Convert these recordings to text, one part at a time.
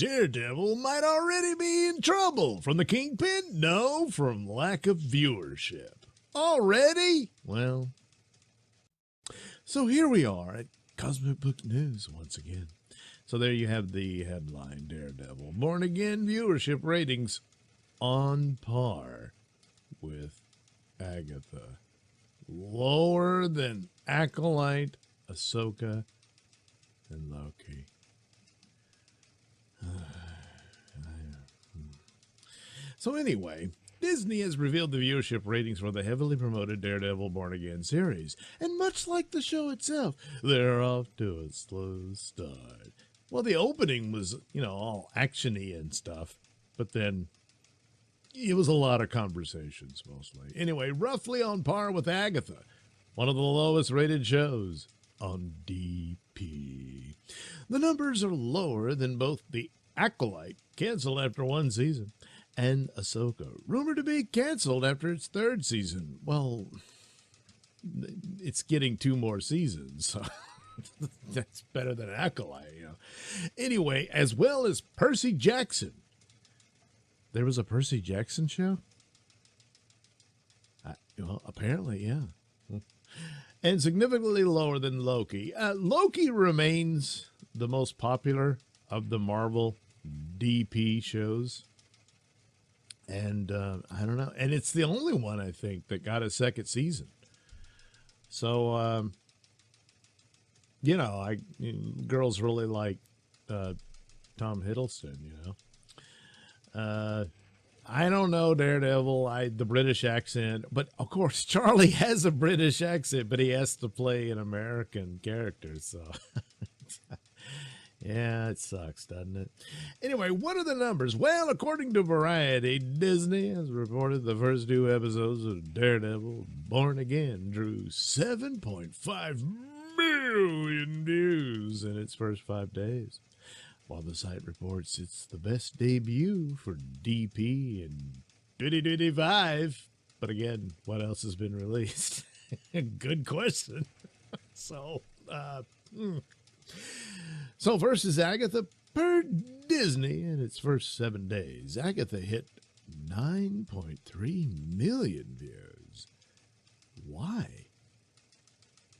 Daredevil might already be in trouble. From the Kingpin? No, from lack of viewership. Already? Well, so here we are at Cosmic Book News once again. So there you have the headline, Daredevil. Born Again viewership ratings on par with Agatha. Lower than Acolyte, Ahsoka, and Loki. So anyway, Disney has revealed the viewership ratings for the heavily promoted Daredevil Born Again series. And much like the show itself, they're off to a slow start. Well, the opening was, all action-y and stuff. But then it was a lot of conversations mostly. Anyway, roughly on par with Agatha, one of the lowest rated shows on DP. The numbers are lower than both the Acolyte, canceled after one season, and Ahsoka, rumored to be canceled after its third season. Well, it's getting 2 more seasons, so that's better than Acolyte, Anyway, as well as Percy Jackson. There was a Percy Jackson show? Well, apparently, yeah. And significantly lower than Loki. Loki remains the most popular of the Marvel DP shows. And I don't know. And it's the only one, I think, that got a second season. So, girls really like Tom Hiddleston, I don't know, Daredevil, the British accent. But, of course, Charlie has a British accent, but he has to play an American character. So, yeah, it sucks, doesn't it? Anyway, what are the numbers? Well, according to Variety, Disney has reported the first 2 episodes of Daredevil Born Again drew 7.5 million views in its first 5 days. While the site reports it's the best debut for DP in 2025. But again, what else has been released? Good question. So versus Agatha, per Disney, in its first 7 days, Agatha hit 9.3 million views. Why?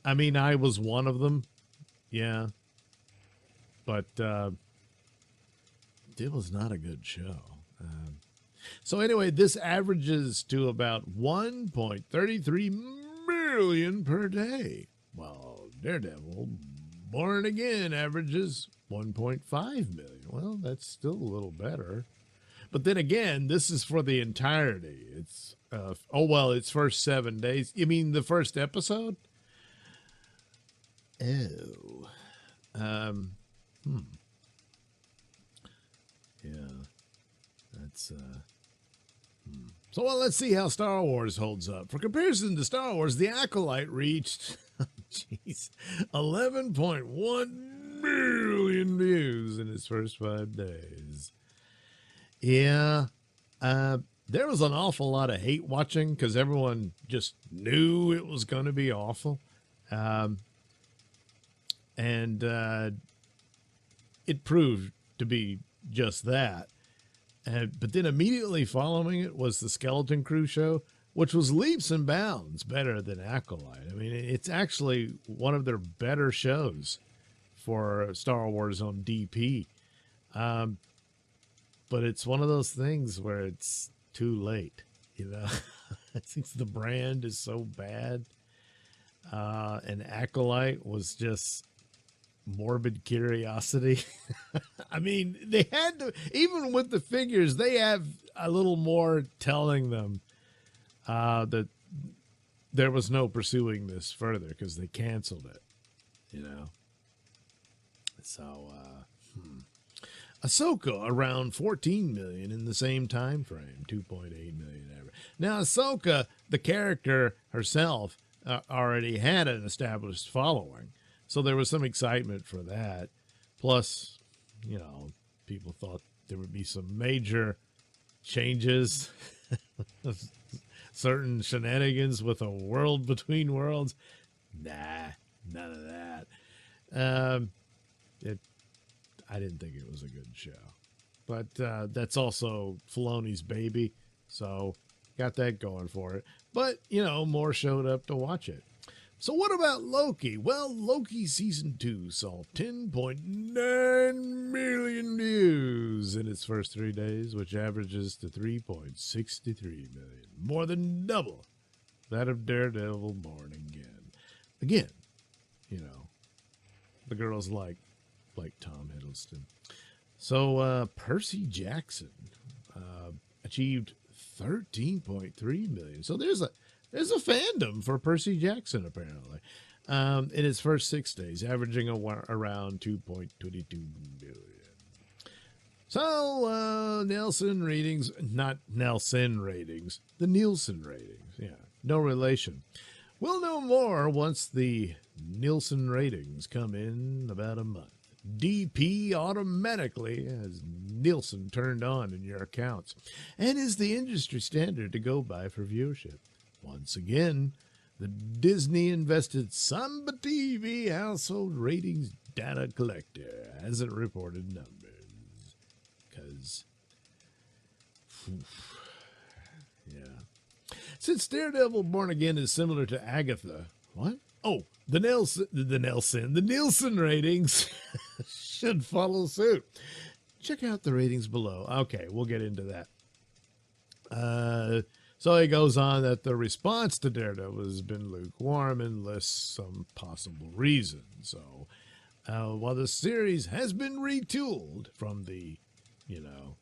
I mean, I was one of them. Yeah. But it was not a good show. So anyway, this averages to about 1.33 million per day. While Daredevil Born Again averages 1.5 million. Well, that's still a little better. But then again, this is for the entirety. It's its first 7 days. You mean the first episode? Oh. Yeah. That's So let's see how Star Wars holds up. For comparison to Star Wars, The Acolyte reached 11.1 million views in its first 5 days. Yeah. There was an awful lot of hate watching because everyone just knew it was going to be awful. And it proved to be just that. But then immediately following it was the Skeleton Crew show, which was leaps and bounds better than Acolyte. I mean, it's actually one of their better shows for Star Wars on DP. But it's one of those things where it's too late, I think the brand is so bad. And Acolyte was just morbid curiosity. I mean, they had to, even with the figures, they have a little more telling them that there was no pursuing this further because they canceled it, So, Ahsoka around 14 million in the same time frame, 2.8 million ever. Now, Ahsoka, the character herself, already had an established following. So there was some excitement for that. Plus, people thought there would be some major changes, certain shenanigans with a world between worlds. Nah, none of that. I didn't think it was a good show. but that's also Filoni's baby, so got that going for it. But, you know, more showed up to watch it. So what about Loki? Well, Loki Season 2 saw 10.9 million views in its first 3 days, which averages to 3.63 million, more than double that of Daredevil Born Again. Again, you know, the girls like Tom Hiddleston. So Percy Jackson achieved 13.3 million. So there's a fandom for Percy Jackson, apparently, in its first 6 days, averaging around 2.22 million. So, Nielsen ratings, not Nelson ratings, the Nielsen ratings. Yeah, no relation. We'll know more once the Nielsen ratings come in about a month. DP automatically has Nielsen turned on in your accounts and is the industry standard to go by for viewership. Once again, the Disney invested Samba TV household ratings data collector hasn't reported numbers. Because, yeah. Since Daredevil Born Again is similar to Agatha, what? Oh, the Nielsen ratings should follow suit. Check out the ratings below. Okay, we'll get into that. So he goes on that the response to Daredevil has been lukewarm and lists some possible reasons. So while the series has been retooled from the, you know,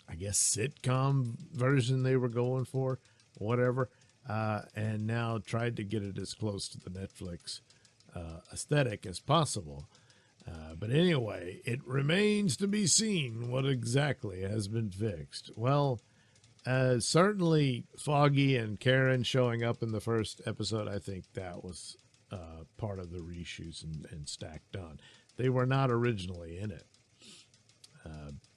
I guess sitcom version they were going for, whatever, and now tried to get it as close to the Netflix aesthetic as possible. But anyway, it remains to be seen what exactly has been fixed. Well, certainly Foggy and Karen showing up in the first episode, I think that was part of the reshoots and stacked on. They were not originally in it.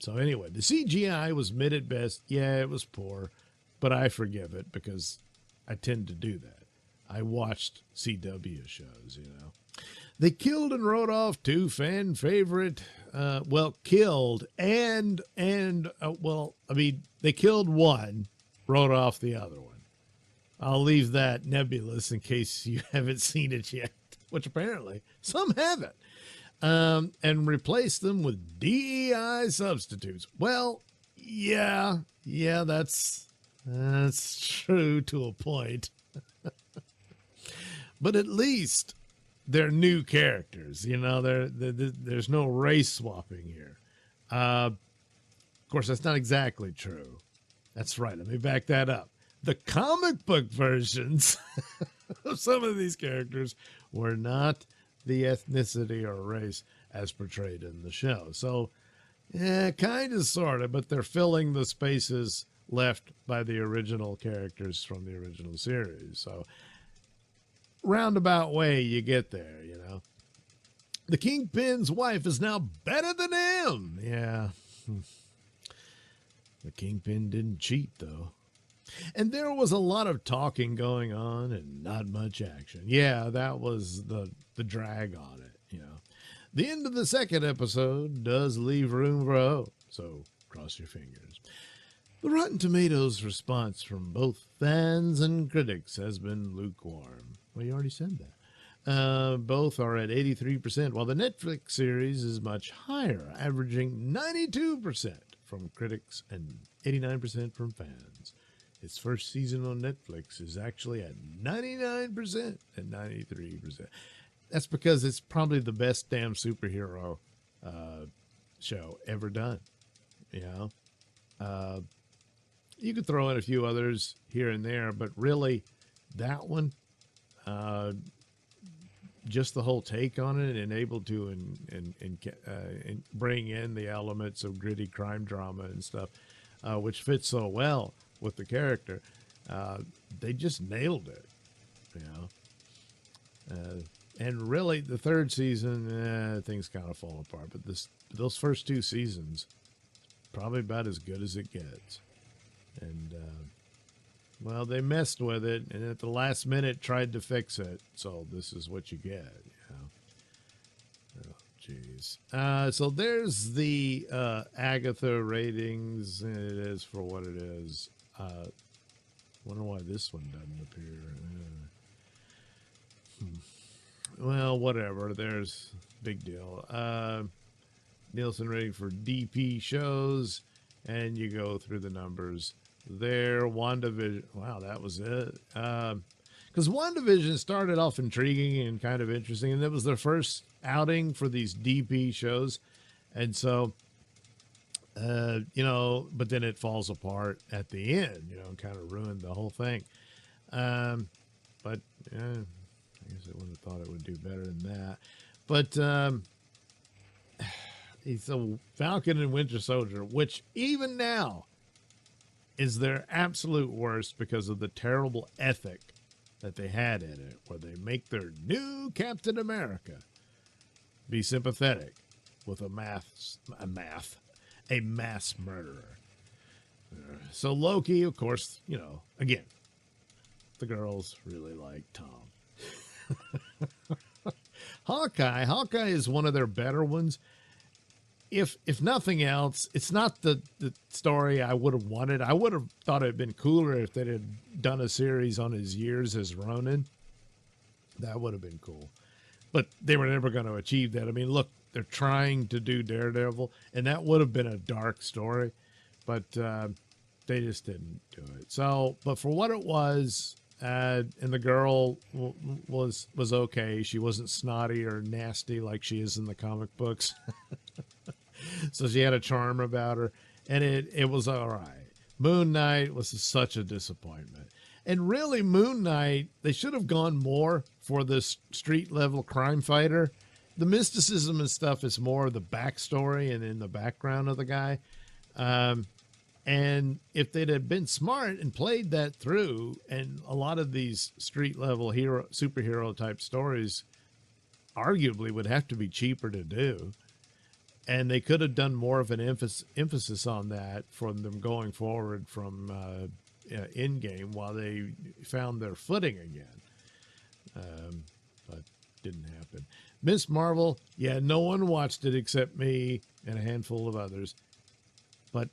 So anyway, the CGI was mid at best. Yeah, it was poor, but I forgive it because I tend to do that. I watched CW shows, you know. They killed and wrote off 2 fan favorite, killed and they killed one, wrote off the other one. I'll leave that nebulous in case you haven't seen it yet, which apparently some haven't, and replaced them with DEI substitutes. Well, yeah, that's true to a point. But at least they're new characters, you know. There's no race swapping here. Of course, that's not exactly true. That's right. Let me back that up. The comic book versions of some of these characters were not the ethnicity or race as portrayed in the show. So, yeah, kind of, sort of, but they're filling the spaces left by the original characters from the original series. So, roundabout way you get there, you know. The Kingpin's wife is now better than him. Yeah. The Kingpin didn't cheat, though. And there was a lot of talking going on and not much action. Yeah, that was the drag on it, you know. The end of the second episode does leave room for hope, so cross your fingers. The Rotten Tomatoes response from both fans and critics has been lukewarm. Well, you already said that. Both are at 83%, while the Netflix series is much higher, averaging 92% from critics and 89% from fans. Its first season on Netflix is actually at 99% and 93%. That's because it's probably the best damn superhero show ever done. You know, you could throw in a few others here and there, but really, that one, just the whole take on it, and able to and bring in the elements of gritty crime drama and stuff, which fits so well with the character. They just nailed it, you know. And really, the third season, things kind of fall apart. But those first 2 seasons, probably about as good as it gets. And, well, they messed with it, and at the last minute tried to fix it. So this is what you get, you know. Oh, jeez. anyways, so there's the Agatha ratings. It is for what it is. Wonder why this one doesn't appear. Well, whatever. There's big deal. Nailsin rating for DP shows, and you go through the numbers there. WandaVision. Wow, that was it. Because WandaVision started off intriguing and kind of interesting, and it was their first outing for these DP shows, and so but then it falls apart at the end, and kind of ruined the whole thing. But I guess I would have thought it would do better than that. But it's a Falcon and Winter Soldier, which even now is their absolute worst because of the terrible ethic that they had in it, where they make their new Captain America be sympathetic with a mass murderer. So Loki, of course, again, the girls really like Tom. Hawkeye is one of their better ones. If nothing else, it's not the story I would have wanted. I would have thought it'd been cooler if they had done a series on his years as Ronin. That would have been cool. But they were never going to achieve that. I mean, look, they're trying to do Daredevil, and that would have been a dark story, but they just didn't do it. So, but for what it was, and the girl was okay. She wasn't snotty or nasty like she is in the comic books. So she had a charm about her, and it was all right. Moon Knight was such a disappointment. And really, Moon Knight, they should have gone more for this street-level crime fighter. The mysticism and stuff is more the backstory and in the background of the guy. And if they'd have been smart and played that through, and a lot of these street-level superhero-type stories arguably would have to be cheaper to do. And they could have done more of an emphasis on that from them going forward from Endgame while they found their footing again. But didn't happen. Miss Marvel, yeah, no one watched it except me and a handful of others. But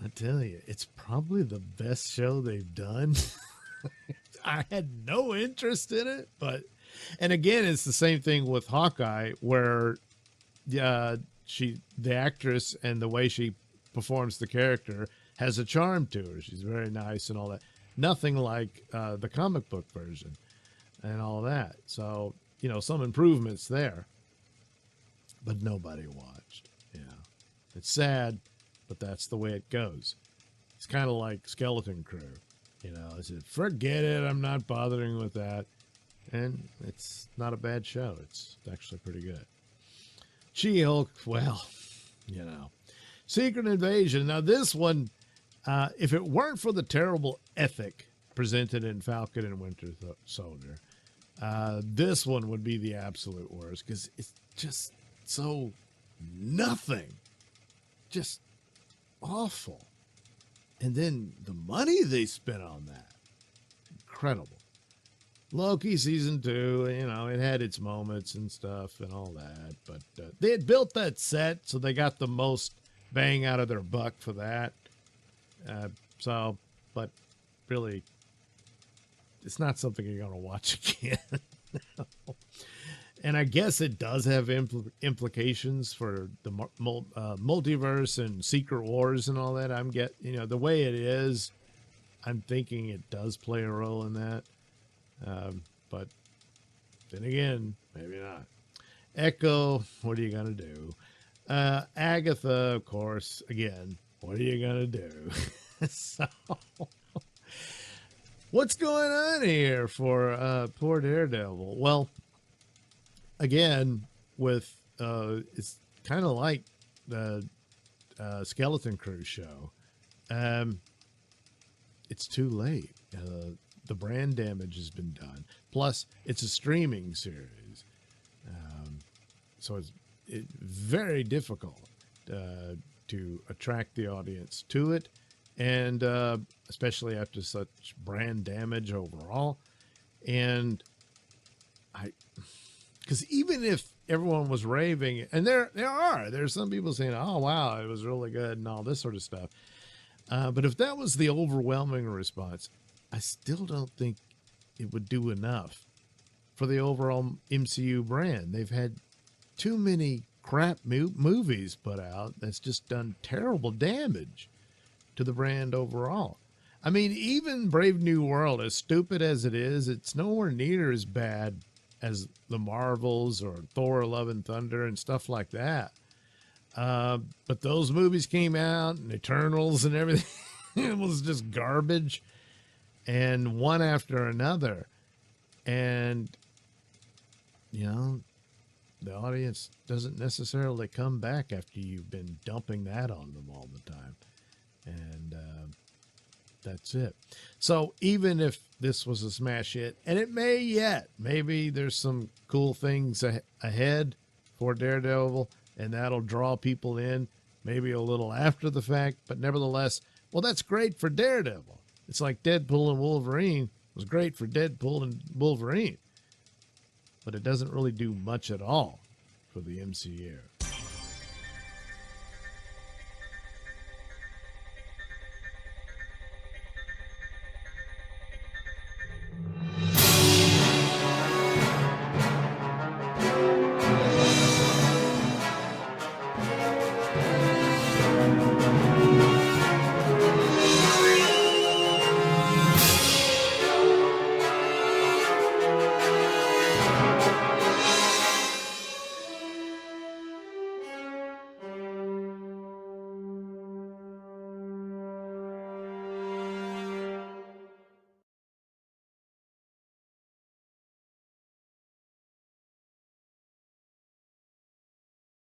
I tell you, it's probably the best show they've done. I had no interest in it, and again, it's the same thing with Hawkeye, where the actress and the way she performs the character has a charm to her. She's very nice and all that. Nothing like the comic book version and all that. So, some improvements there, but nobody watched. Yeah, it's sad, but that's the way it goes. It's kind of like Skeleton Crew. I said, forget it. I'm not bothering with that. And it's not a bad show. It's actually pretty good. She-Hulk, well, Secret Invasion. Now, this one, if it weren't for the terrible ethic presented in Falcon and Winter Soldier, this one would be the absolute worst because it's just so nothing. Just awful. And then the money they spent on that. Incredible. Loki season 2, it had its moments and stuff and all that, but they had built that set, so they got the most bang out of their buck for that. But really, it's not something you're going to watch again. And I guess it does have implications for the multiverse and Secret Wars and all that. The way it is, I'm thinking it does play a role in that. But then again, maybe not. Echo, what are you going to do? Agatha, of course, again, what are you going to do? So, what's going on here for poor Daredevil? Well, again, with it's kind of like the Skeleton Crew show. It's too late. The brand damage has been done. Plus, it's a streaming series. So it's very difficult to attract the audience to it. And especially after such brand damage overall. And Because even if everyone was raving, and there's some people saying, oh, wow, it was really good and all this sort of stuff. But if that was the overwhelming response, I still don't think it would do enough for the overall MCU brand. They've had too many crap movies put out that's just done terrible damage to the brand overall. I mean, even Brave New World, as stupid as it is, it's nowhere near as bad as the Marvels or Thor, Love and Thunder and stuff like that. But those movies came out, and Eternals and everything. It was just garbage, and one after another. And, you know, the audience doesn't necessarily come back after you've been dumping that on them all the time. And that's it. So even if this was a smash hit, and it may yet, maybe there's some cool things ahead for Daredevil, and that'll draw people in maybe a little after the fact, but nevertheless, well, that's great for Daredevil. It's like Deadpool and Wolverine was great for Deadpool and Wolverine, but it doesn't really do much at all for the MCU.